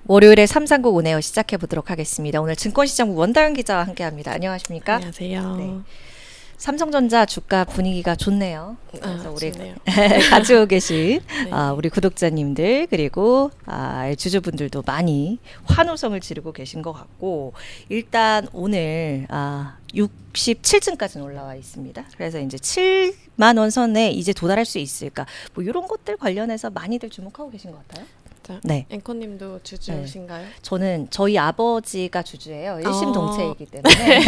월요일에 삼삼국 온에어 시작해 보도록 하겠습니다. 오늘 증권시장부 원다연 기자와 함께합니다. 안녕하십니까? 안녕하세요. 네. 삼성전자 주가 분위기가 좋네요. 그래서 우리 좋네요. 가지고 계신 네. 우리 구독자님들 그리고 주주분들도 많이 환호성을 지르고 계신 것 같고, 일단 오늘 67층까지는 올라와 있습니다. 그래서 이제 7만 원 선에 이제 도달할 수 있을까? 뭐 이런 것들 관련해서 많이들 주목하고 계신 것 같아요. 자, 네. 앵커님도 주주신가요? 저는 저희 아버지가 주주예요. 일심 아. 동체이기 때문에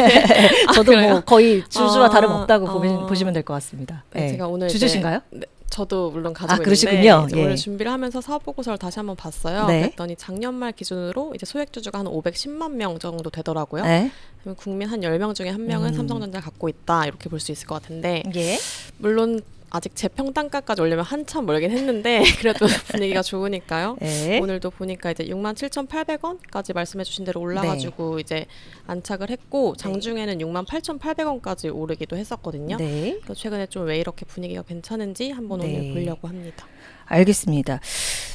저도 그래요? 뭐 거의 주주와 아. 다름없다고 아. 보시면 될 것 같습니다. 네, 제가 오늘 주주신가요? 네, 저도 물론 가지고 그러시군요. 있는데 이제 예. 오늘 준비를 하면서 사업 보고서를 다시 한번 봤어요. 네. 그랬더니 작년 말 기준으로 이제 소액 주주가 한 510만 명 정도 되더라고요. 네. 그러면 국민 한 10명 중에 한 명은 삼성전자를 갖고 있다 이렇게 볼 수 있을 것 같은데, 예. 물론 아직 재평 단가까지 올려면 한참 멀긴 했는데 그래도 분위기가 좋으니까요. 네. 오늘도 보니까 이제 67,800원까지 말씀해주신 대로 올라가지고 이제 안착을 했고, 장중에는 68,800원까지 오르기도 했었거든요. 네. 그래서 최근에 좀 왜 이렇게 분위기가 괜찮은지 한번 네. 오늘 보려고 합니다. 알겠습니다.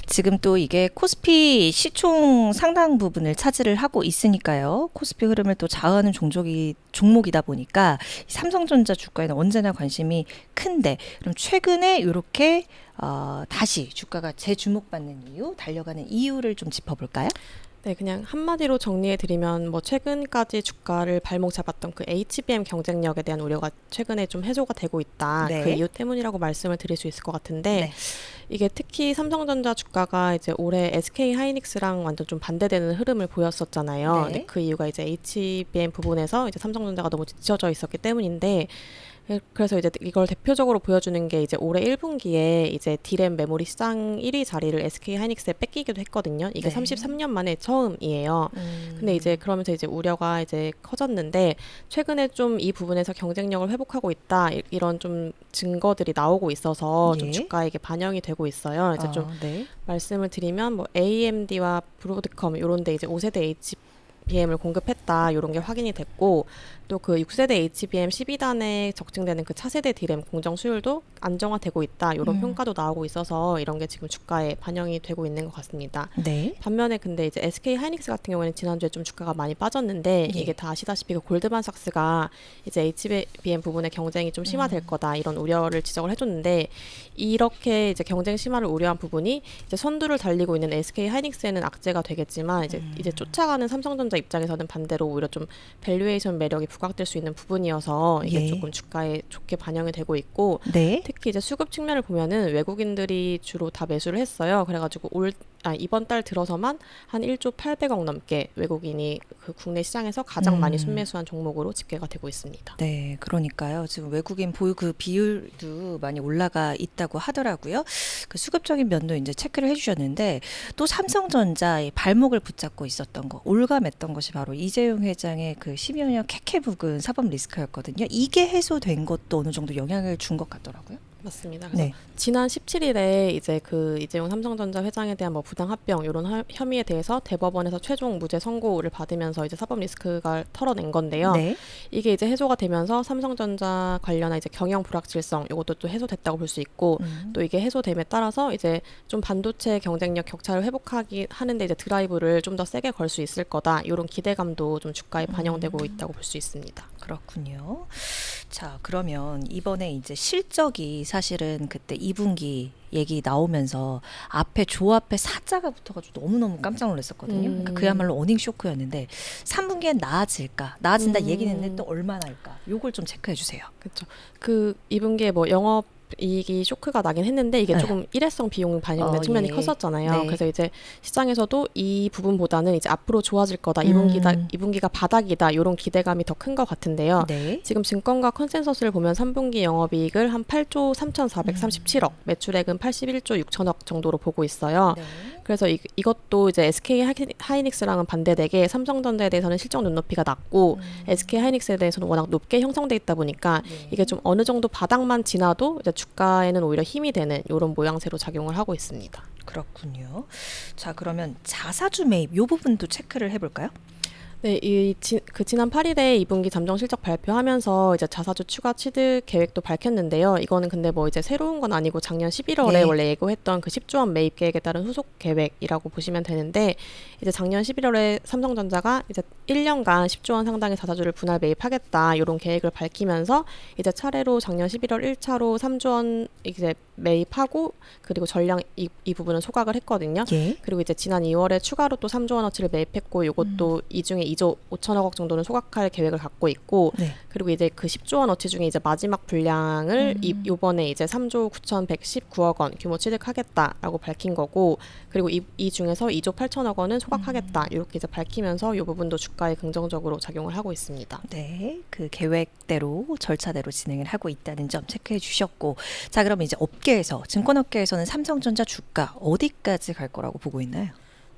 지금 또 이게 코스피 시총 상당 부분을 차지를 하고 있으니까요. 코스피 흐름을 또 좌우하는 종목이다 보니까 삼성전자 주가에는 언제나 관심이 큰데, 그럼 최근에 이렇게 다시 주가가 재주목받는 이유, 달려가는 이유를 좀 짚어볼까요? 네, 그냥 한마디로 정리해드리면 뭐 최근까지 주가를 발목 잡았던 그 HBM 경쟁력에 대한 우려가 최근에 좀 해소가 되고 있다. 네. 그 이유 때문이라고 말씀을 드릴 수 있을 것 같은데, 네. 이게 특히 삼성전자 주가가 이제 올해 SK 하이닉스랑 완전 좀 반대되는 흐름을 보였었잖아요. 네. 근데 그 이유가 이제 HBM 부분에서 이제 삼성전자가 너무 뒤처져 있었기 때문인데, 그래서 이제 이걸 대표적으로 보여주는 게 이제 올해 1분기에 이제 D램 메모리 시장 1위 자리를 SK 하이닉스에 뺏기기도 했거든요. 이게 네. 33년 만에 처음이에요. 근데 이제 그러면서 이제 우려가 이제 커졌는데, 최근에 좀 이 부분에서 경쟁력을 회복하고 있다, 이런 좀 증거들이 나오고 있어서 좀 예. 주가에 이게 반영이 되고 있어요. 이제 좀 네. 말씀을 드리면 뭐 AMD와 브로드컴 이런데 이제 5세대 HBM을 공급했다, 이런 게 확인이 됐고, 또 그 6세대 HBM 12단에 적증되는 그 차세대 D램 공정 수율도 안정화되고 있다, 이런 평가도 나오고 있어서 이런 게 지금 주가에 반영이 되고 있는 것 같습니다. 네. 반면에 근데 이제 SK 하이닉스 같은 경우에는 지난주에 좀 주가가 많이 빠졌는데, 예. 이게 다 아시다시피 그 골드만삭스가 이제 HBM 부분의 경쟁이 좀 심화될 거다, 이런 우려를 지적을 해줬는데, 이렇게 이제 경쟁 심화를 우려한 부분이 이제 선두를 달리고 있는 SK 하이닉스에는 악재가 되겠지만, 이제 쫓아가는 삼성전자 입장에서는 반대로 오히려 좀 밸류에이션 매력이 부각될 수 있는 부분이어서 이게 예. 조금 주가에 좋게 반영이 되고 있고, 네. 특히 이제 수급 측면을 보면은 외국인들이 주로 다 매수를 했어요. 그래가지고 이번 달 들어서만 한 1조 800억 넘게 외국인이 그 국내 시장에서 가장 많이 순매수한 종목으로 집계가 되고 있습니다. 네, 그러니까요. 지금 외국인 보유 그 비율도 많이 올라가 있다고 하더라고요. 그 수급적인 면도 이제 체크를 해주셨는데, 또 삼성전자의 발목을 붙잡고 있었던 거, 올감했던 것이 바로 이재용 회장의 그 10여 년 캐캐 묵은 사법 리스크였거든요. 이게 해소된 것도 어느 정도 영향을 준 것 같더라고요. 맞습니다. 그래서 네. 지난 17일에 이제 그 이재용 삼성전자 회장에 대한 뭐 부당 합병 이런 혐의에 대해서 대법원에서 최종 무죄 선고를 받으면서 이제 사법 리스크가 털어낸 건데요. 네. 이게 이제 해소가 되면서 삼성전자 관련한 이제 경영 불확실성, 이것도 또 해소됐다고 볼 수 있고, 또 이게 해소됨에 따라서 이제 좀 반도체 경쟁력 격차를 회복하기 하는데 이제 드라이브를 좀 더 세게 걸 수 있을 거다, 이런 기대감도 좀 주가에 반영되고 있다고 볼 수 있습니다. 그렇군요. 자, 그러면 이번에 이제 실적이 사실은 그때 2분기 얘기 나오면서 앞에 조합에 사자가 붙어가지고 너무너무 깜짝 놀랐었거든요. 그러니까 그야말로 어닝 쇼크였는데, 3분기엔 나아질까? 나아진다 얘기는 했는데 또 얼마나 할까? 요걸 좀 체크해 주세요. 그렇죠. 그 2분기에 뭐 영업 이익이 쇼크가 나긴 했는데, 이게 네. 조금 일회성 비용 반영된 측면이 예. 컸었잖아요. 네. 그래서 이제 시장에서도 이 부분보다는 이제 앞으로 좋아질 거다, 2분기가 바닥이다, 이런 기대감이 더 큰 것 같은데요. 네. 지금 증권가 컨센서스를 보면 3분기 영업이익을 한 8조 3,437억, 매출액은 81조 6천억 정도로 보고 있어요. 네. 그래서 이것도 이제 SK 하이닉스랑은 반대되게 삼성전자에 대해서는 실적 눈높이가 낮고, SK 하이닉스에 대해서는 워낙 높게 형성돼 있다 보니까 이게 좀 어느 정도 바닥만 지나도 이제 주가에는 오히려 힘이 되는 이런 모양새로 작용을 하고 있습니다. 그렇군요. 자, 그러면 자사주 매입 요 부분도 체크를 해볼까요? 네, 지난 8일에 2분기 잠정 실적 발표하면서 이제 자사주 추가 취득 계획도 밝혔는데요. 이거는 근데 뭐 이제 새로운 건 아니고 작년 11월에 네. 원래 예고했던 그 10조 원 매입 계획에 따른 후속 계획이라고 보시면 되는데, 이제 작년 11월에 삼성전자가 이제 1년간 10조 원 상당의 자사주를 분할 매입하겠다 이런 계획을 밝히면서 이제 차례로 작년 11월 1차로 3조 원 이제 매입하고, 그리고 전량 이 부분은 소각을 했거든요. 예. 그리고 이제 지난 2월에 추가로 또 3조 원어치를 매입했고, 이것도 이 중에 2조 5천억 원 정도는 소각할 계획을 갖고 있고, 네. 그리고 이제 그 10조 원어치 중에 이제 마지막 분량을 이번에 이제 3조 9,119억 원 규모 취득하겠다라고 밝힌 거고, 그리고 이 중에서 2조 8천억 원은 소각하겠다 이렇게 이제 밝히면서 이 부분도 주가에 긍정적으로 작용을 하고 있습니다. 네, 그 계획대로 절차대로 진행을 하고 있다는 점 체크해 주셨고, 자 그럼 이제 업계에서 증권업계에서는 삼성전자 주가 어디까지 갈 거라고 보고 있나요?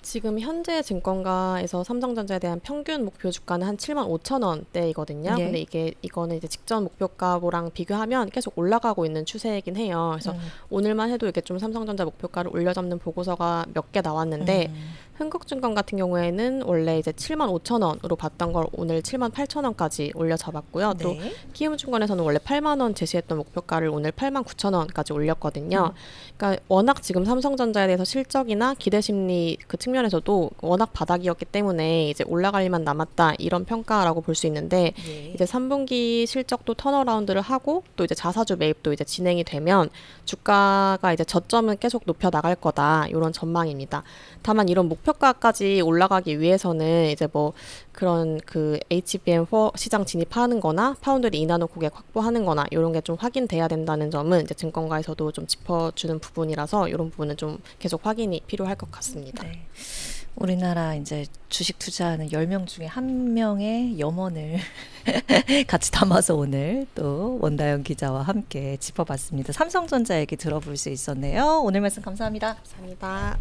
지금 현재 증권가에서 삼성전자에 대한 평균 목표 주가는 한 7만 5천 원대이거든요. 예. 근데 이거는 이제 직전 목표가랑 비교하면 계속 올라가고 있는 추세이긴 해요. 그래서 오늘만 해도 이게 좀 삼성전자 목표가를 올려잡는 보고서가 몇 개 나왔는데, 흥국증권 같은 경우에는 원래 이제 7만 5천 원으로 봤던 걸 오늘 7만 8천 원까지 올려잡았고요. 또 네. 키움증권에서는 원래 8만 원 제시했던 목표가를 오늘 8만 9천 원까지 올렸거든요. 그러니까 워낙 지금 삼성전자에 대해서 실적이나 기대 심리 그 측면에서도 워낙 바닥이었기 때문에 이제 올라갈 일만 남았다 이런 평가라고 볼 수 있는데, 예. 이제 3분기 실적도 턴어라운드를 하고 또 이제 자사주 매입도 이제 진행이 되면 주가가 이제 저점은 계속 높여 나갈 거다 이런 전망입니다. 다만 이런 목표가까지 올라가기 위해서는 이제 뭐 그런 그 HBM4 시장 진입하는 거나 파운드리 이나노 고객 확보하는 거나 이런 게 좀 확인돼야 된다는 점은 이제 증권가에서도 좀 짚어주는 부분이라서 이런 부분은 좀 계속 확인이 필요할 것 같습니다. 네. 우리나라 이제 주식 투자하는 10명 중에 1명의 염원을 같이 담아서 오늘 또 원다연 기자와 함께 짚어봤습니다. 삼성전자 얘기 들어볼 수 있었네요. 오늘 말씀 감사합니다. 감사합니다.